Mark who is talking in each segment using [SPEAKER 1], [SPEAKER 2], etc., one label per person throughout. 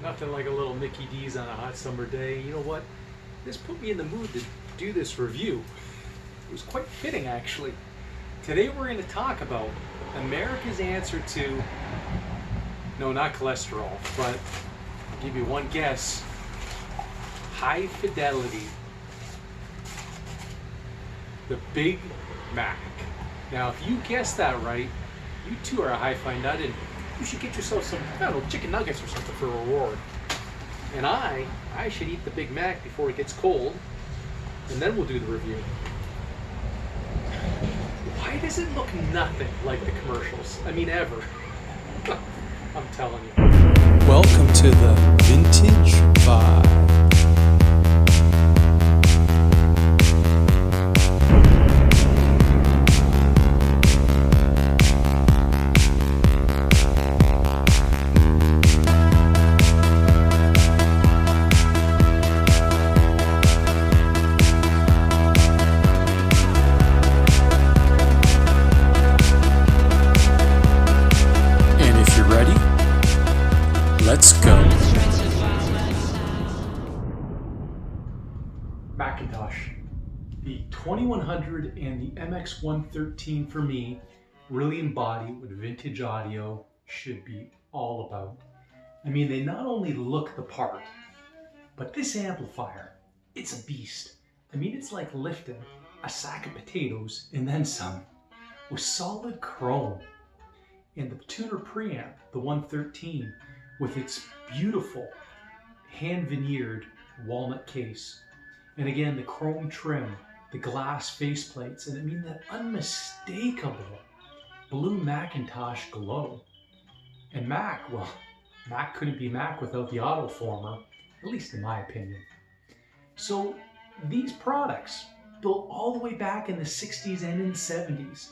[SPEAKER 1] Nothing like a little Mickey D's on a hot summer day. You know what? This put me in the mood to do this review. It was quite fitting, actually. Today we're going to talk about America's answer to, no, not cholesterol, but I'll give you one guess. High fidelity. The Big Mac. Now, if you guessed that right, you too are a hi-fi nut, and you should get yourself some, I don't know, chicken nuggets or something for a reward. And I should eat the Big Mac before it gets cold, and then we'll do the review. Why does it look nothing like the commercials? I mean, ever. I'm telling you.
[SPEAKER 2] Welcome to the Vintage Vibe. Let's go.
[SPEAKER 1] McIntosh. The 2100 and the MX113 for me really embody what vintage audio should be all about. I mean, they not only look the part, but this amplifier, it's a beast. I mean, it's like lifting a sack of potatoes and then some with solid chrome. And the tuner preamp, the 113, with its beautiful hand veneered walnut case. And again, the chrome trim, the glass faceplates, and I mean that unmistakable blue McIntosh glow. And Mac, well, Mac couldn't be Mac without the autoformer, at least in my opinion. So these products, built all the way back in the 60s and in the 70s,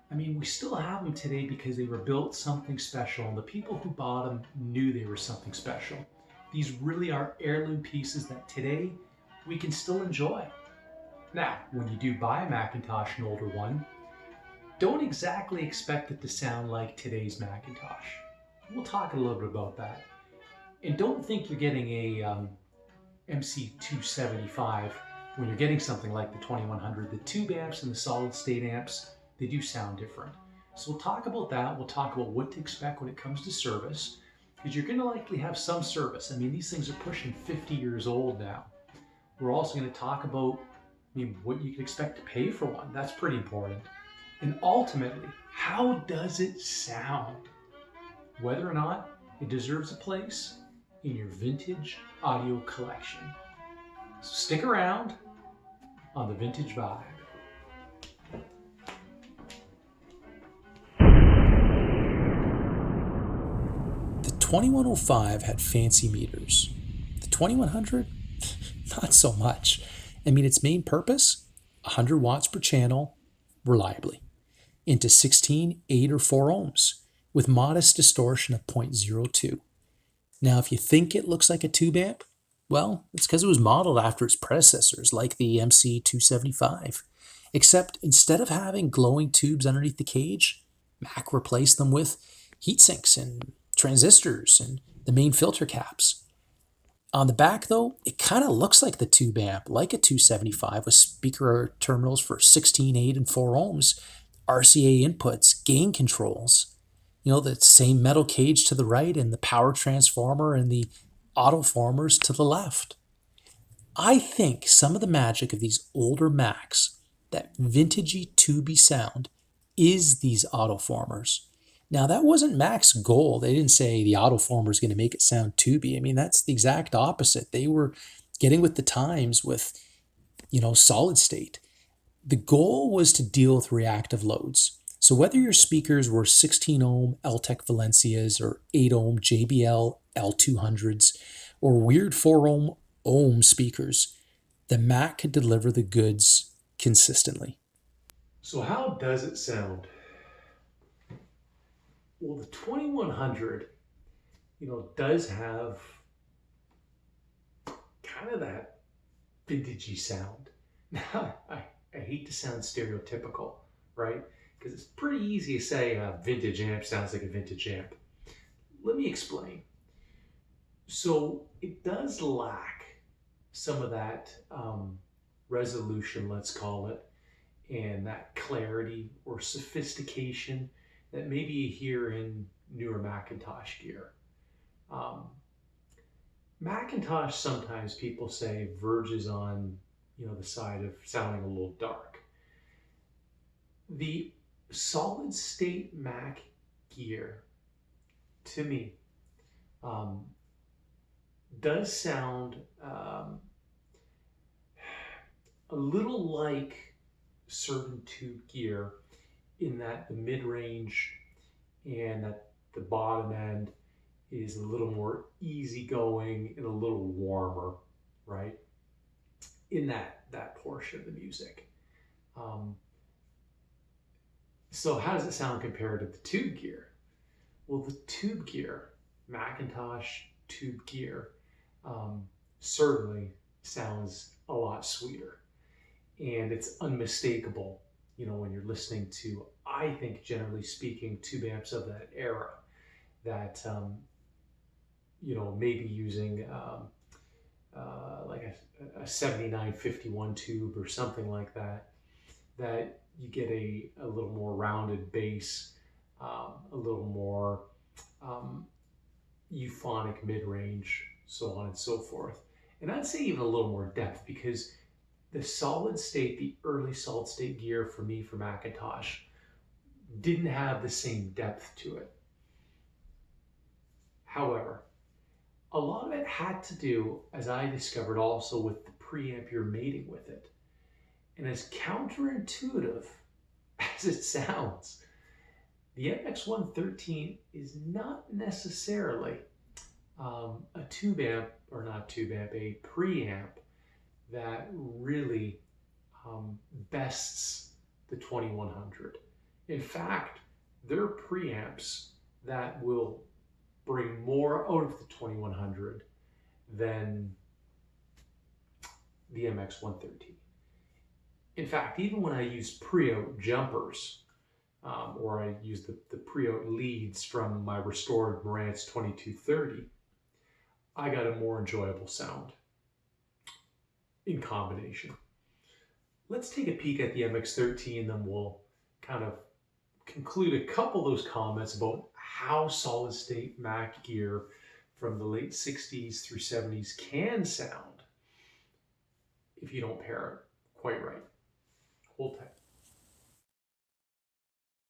[SPEAKER 1] I mean, we still have them today because they were built something special, and the people who bought them knew they were something special. These really are heirloom pieces that today we can still enjoy. Now, when you do buy a McIntosh, an older one, don't exactly expect it to sound like today's McIntosh. We'll talk a little bit about that. And don't think you're getting a MC275 when you're getting something like the 2100. The tube amps and the solid state amps, they do sound different. So we'll talk about that. We'll talk about what to expect when it comes to service, because you're going to likely have some service. I mean, these things are pushing 50 years old now. We're also going to talk about, I mean, what you can expect to pay for one. That's pretty important. And ultimately, how does it sound? Whether or not it deserves a place in your vintage audio collection. So stick around on the Vintage Vibe.
[SPEAKER 2] The 2105 had fancy meters. The 2100, not so much. I mean, its main purpose, 100 watts per channel, reliably, into 16, 8, or 4 ohms, with modest distortion of 0.02. Now, if you think it looks like a tube amp, well, it's because it was modeled after its predecessors, like the MC275. Except instead of having glowing tubes underneath the cage, Mac replaced them with heat sinks and transistors and the main filter caps. On the back, though, it kind of looks like the tube amp, like a 275 with speaker terminals for 16, 8, and 4 ohms, RCA inputs, gain controls. You know, the same metal cage to the right and the power transformer and the autoformers to the left. I think some of the magic of these older Macs, that vintagey tubey sound, is these autoformers. Now, that wasn't Mac's goal. They didn't say the autoformer is going to make it sound tubey. I mean, that's the exact opposite. They were getting with the times with, solid state. The goal was to deal with reactive loads. So whether your speakers were 16 ohm Eltec Valencias or 8 ohm JBL L200s or weird 4 ohm speakers, the Mac could deliver the goods consistently.
[SPEAKER 1] So how does it sound? Well, the 2100, does have kind of that vintagey sound. Now, I hate to sound stereotypical, right? Because it's pretty easy to say a vintage amp sounds like a vintage amp. Let me explain. So it does lack some of that resolution, let's call it, and that clarity or sophistication that maybe you hear in newer McIntosh gear. McIntosh, sometimes people say, verges on the side of sounding a little dark. The solid state Mac gear, to me, does sound a little like certain tube gear in that the mid-range and at the bottom end is a little more easygoing and a little warmer, right? In that portion of the music. So how does it sound compared to the tube gear? Well, the tube gear, McIntosh tube gear, certainly sounds a lot sweeter. And it's unmistakable, when you're listening to, I think, generally speaking, tube amps of that era that, maybe using like a 7951 tube or something like that, that you get a little more rounded bass, a little more euphonic mid-range, so on and so forth. And I'd say even a little more depth, because the solid state, the early solid state gear for me for McIntosh didn't have the same depth to it. However, a lot of it had to do, as I discovered, also with the preamp you're mating with it. And as counterintuitive as it sounds, the MX113 is not necessarily a tube amp, or not tube amp, a preamp that really bests the 2100. In fact, there are preamps that will bring more out of the 2100 than the MX113. In fact, even when I use pre-out jumpers, or I use the pre-out leads from my restored Marantz 2230, I got a more enjoyable sound in combination. Let's take a peek at the MX-13, and then we'll kind of conclude a couple of those comments about how solid state Mac gear from the late 60s through 70s can sound if you don't pair it quite right. Hold tight.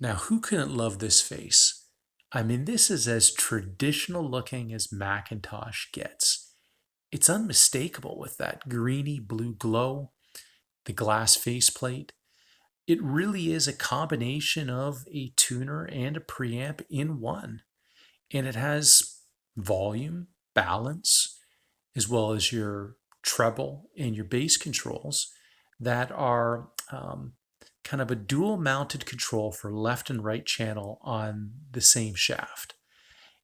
[SPEAKER 2] Now, who couldn't love this face? I mean, this is as traditional looking as McIntosh gets. It's unmistakable with that greeny blue glow, the glass faceplate. It really is a combination of a tuner and a preamp in one. And it has volume, balance, as well as your treble and your bass controls that are kind of a dual mounted control for left and right channel on the same shaft.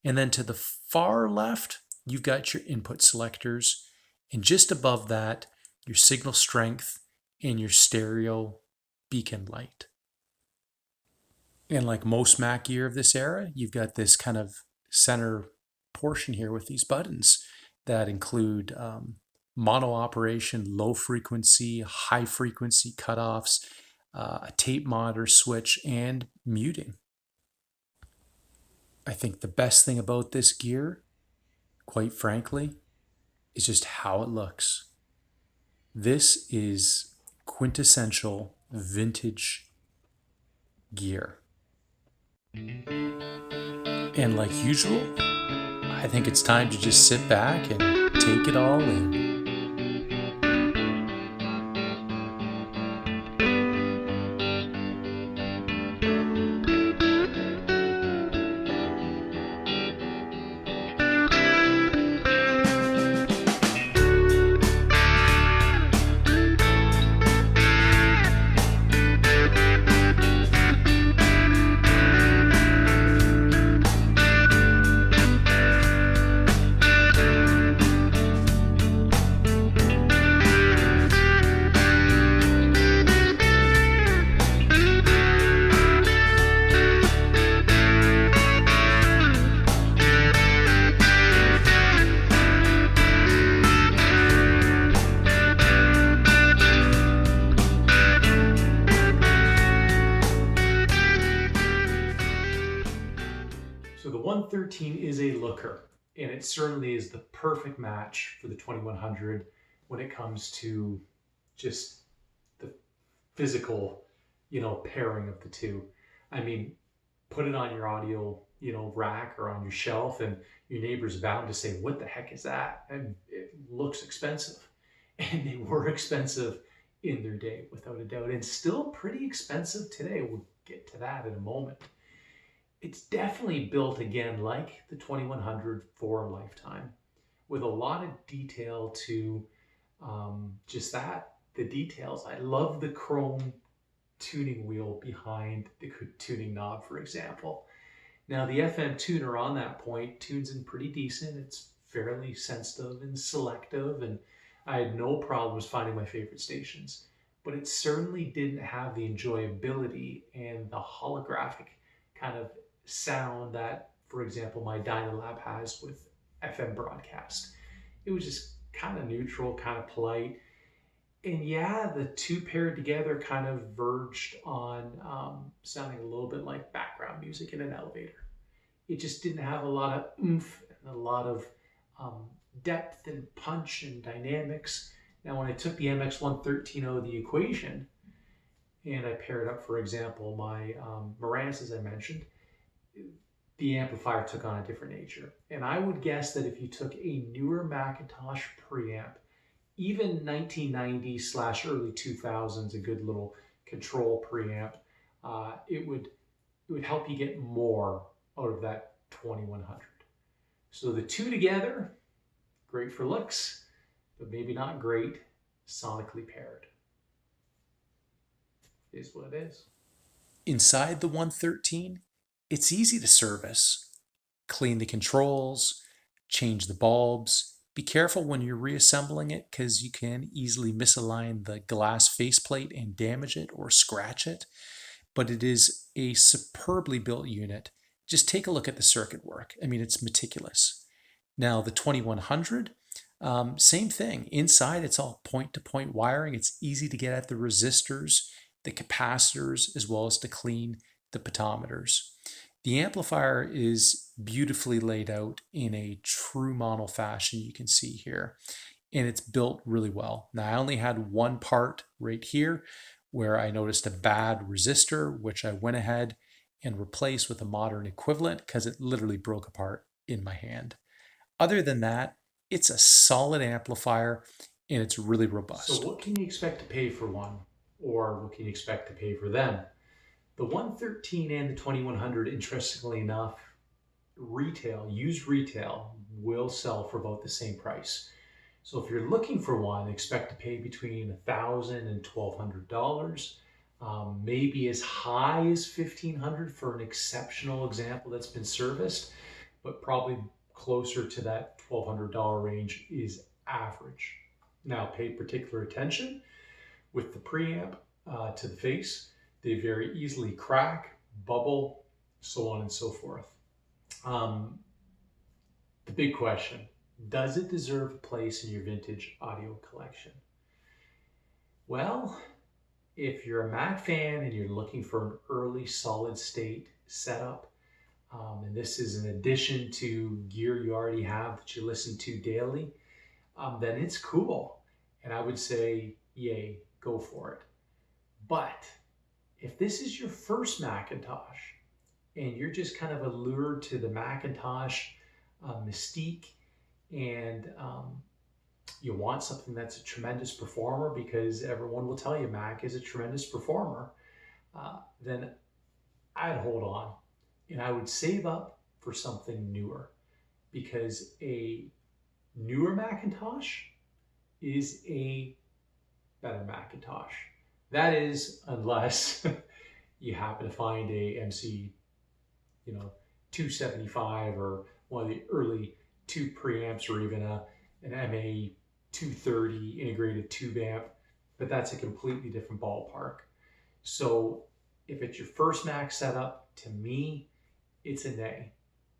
[SPEAKER 2] And then to the far left, you've got your input selectors, and just above that, your signal strength and your stereo beacon light. And like most Mac gear of this era, you've got this kind of center portion here with these buttons that include mono operation, low frequency, high frequency cutoffs, a tape monitor switch, and muting. I think the best thing about this gear, quite frankly, is just how it looks. This is quintessential vintage gear. And like usual, I think it's time to just sit back and take it all in.
[SPEAKER 1] 113 is a looker, and it certainly is the perfect match for the 2100 when it comes to just the physical, pairing of the two. I mean, put it on your audio, rack or on your shelf, and your neighbor's bound to say, "What the heck is that?" And it looks expensive. And they were expensive in their day, without a doubt, and still pretty expensive today. We'll get to that in a moment. It's definitely built again like the 2100 for a lifetime, with a lot of detail to just that, the details. I love the chrome tuning wheel behind the tuning knob, for example. Now the FM tuner on that point tunes in pretty decent. It's fairly sensitive and selective, and I had no problems finding my favorite stations. But it certainly didn't have the enjoyability and the holographic kind of sound that, for example, my Dynalab has with FM broadcast. It was just kind of neutral, kind of polite. And yeah, the two paired together kind of verged on sounding a little bit like background music in an elevator. It just didn't have a lot of oomph and a lot of depth and punch and dynamics. Now, when I took the MX113 out of the equation and I paired up, for example, my Marantz, as I mentioned, the amplifier took on a different nature. And I would guess that if you took a newer McIntosh preamp, even 1990s/early 2000s, a good little control preamp, it would help you get more out of that 2100. So the two together, great for looks, but maybe not great sonically paired. Is what it is.
[SPEAKER 2] Inside the 113, it's easy to service. Clean the controls, change the bulbs. Be careful when you're reassembling it because you can easily misalign the glass faceplate and damage it or scratch it. But it is a superbly built unit. Just take a look at the circuit work. I mean, it's meticulous. Now, the 2100, same thing. Inside, it's all point-to-point wiring. It's easy to get at the resistors, the capacitors, as well as to clean the potentiometers. The amplifier is beautifully laid out in a true mono fashion, you can see here, and it's built really well. Now, I only had one part right here where I noticed a bad resistor, which I went ahead and replaced with a modern equivalent because it literally broke apart in my hand. Other than that, it's a solid amplifier and it's really robust.
[SPEAKER 1] So what can you expect to pay for one? Or what can you expect to pay for them? The 113 and the 2100, interestingly enough, used retail, will sell for about the same price. So if you're looking for one, expect to pay between $1,000 and $1,200, maybe as high as $1,500 for an exceptional example that's been serviced, but probably closer to that $1,200 range is average. Now, pay particular attention with the preamp to the face. They very easily crack, bubble, so on and so forth. The big question, does it deserve a place in your vintage audio collection? Well, if you're a Mac fan and you're looking for an early solid state setup, and this is in addition to gear you already have that you listen to daily, then it's cool. And I would say, yay, go for it. But if this is your first McIntosh and you're just kind of allured to the McIntosh mystique and you want something that's a tremendous performer, because everyone will tell you Mac is a tremendous performer, then I'd hold on and I would save up for something newer, because a newer McIntosh is a better McIntosh. That is, unless you happen to find a MC, 275 or one of the early tube preamps, or even an MA230 integrated tube amp, but that's a completely different ballpark. So if it's your first Mac setup, to me, it's a nay.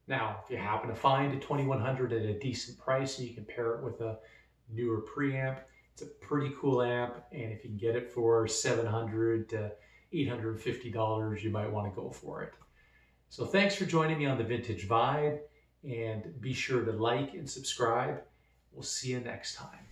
[SPEAKER 1] Now, if you happen to find a 2100 at a decent price and you can pair it with a newer preamp, it's a pretty cool amp, and if you can get it for $700 to $850, you might want to go for it. So thanks for joining me on the Vintage Vibe, and be sure to like and subscribe. We'll see you next time.